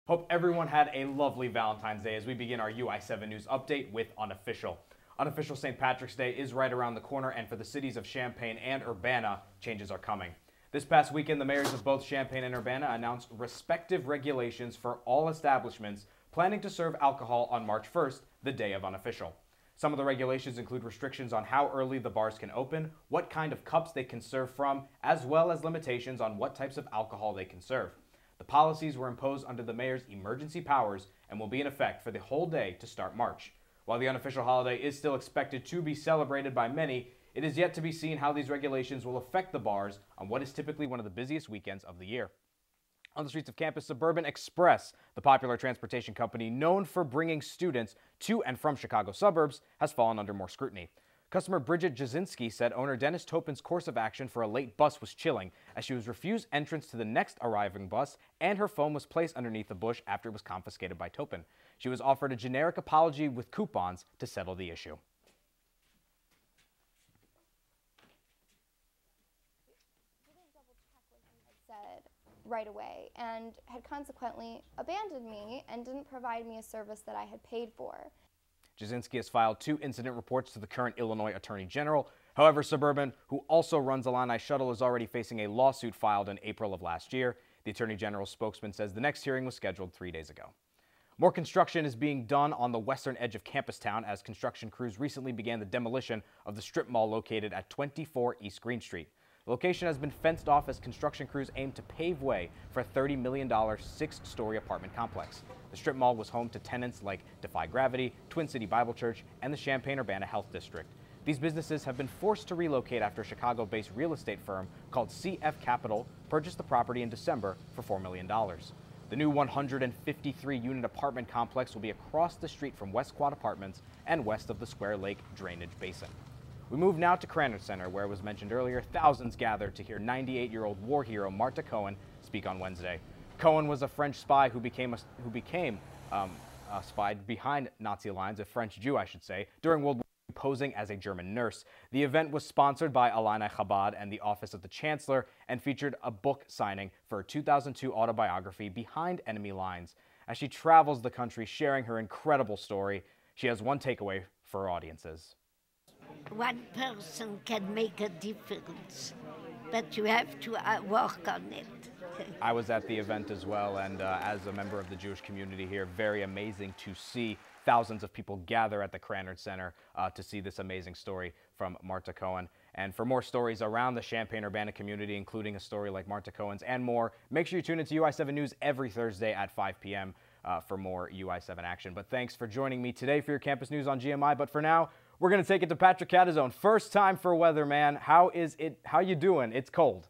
Hope everyone had a lovely Valentine's Day as we begin our UI7 News update with Unofficial. Unofficial St. Patrick's Day is right around the corner, and for the cities of Champaign and Urbana, changes are coming. This past weekend, the mayors of both Champaign and Urbana announced respective regulations for all establishments planning to serve alcohol on March 1st, the day of Unofficial. Some of the regulations include restrictions on how early the bars can open, what kind of cups they can serve from, as well as limitations on what types of alcohol they can serve. The policies were imposed under the mayor's emergency powers and will be in effect for the whole day to start March. While the unofficial holiday is still expected to be celebrated by many, it is yet to be seen how these regulations will affect the bars on what is typically one of the busiest weekends of the year. On the streets of campus, Suburban Express, the popular transportation company known for bringing students to and from Chicago suburbs, has fallen under more scrutiny. Customer Bridget Jasinski said owner Dennis Topin's course of action for a late bus was chilling, as she was refused entrance to the next arriving bus and her phone was placed underneath a bush after it was confiscated by Topin. She was offered a generic apology with coupons to settle the issue. Said right away and had consequently abandoned me and didn't provide me a service that I had paid for. Jasinski has filed 2 incident reports to the current Illinois Attorney General. However, Suburban, who also runs Illini Shuttle, is already facing a lawsuit filed in April of last year. The Attorney General's spokesman says the next hearing was scheduled 3 days ago. More construction is being done on the western edge of Campus Town as construction crews recently began the demolition of the strip mall located at 24 East Green Street. The location has been fenced off as construction crews aim to pave way for a $30 million 6-story apartment complex. The strip mall was home to tenants like Defy Gravity, Twin City Bible Church, and the Champaign-Urbana Health District. These businesses have been forced to relocate after a Chicago-based real estate firm called CF Capital purchased the property in December for $4 million. The new 153-unit apartment complex will be across the street from West Quad Apartments and west of the Square Lake Drainage Basin. We move now to Krannert Center, where it was mentioned earlier, thousands gathered to hear 98-year-old war hero Martha Cohen speak on Wednesday. Cohen was a French spy who became a spy behind Nazi lines, a French Jew, I should say, during World War II, posing as a German nurse. The event was sponsored by Illini Chabad and the Office of the Chancellor and featured a book signing for her 2002 autobiography, Behind Enemy Lines. As she travels the country sharing her incredible story, she has one takeaway for her audiences. One person can make a difference, but you have to work on it. I was at the event as well, and as a member of the Jewish community here, very amazing to see thousands of people gather at the Krannert Center to see this amazing story from Martha Cohen. And for more stories around the Champaign-Urbana community, including a story like Martha Cohen's and more, make sure you tune into UI7 News every Thursday at 5 p.m. For more UI7 action. But thanks for joining me today for your campus news on GMI. But for now, we're going to take it to Patrick Catazone. First time for weather, man. How you doing? It's cold.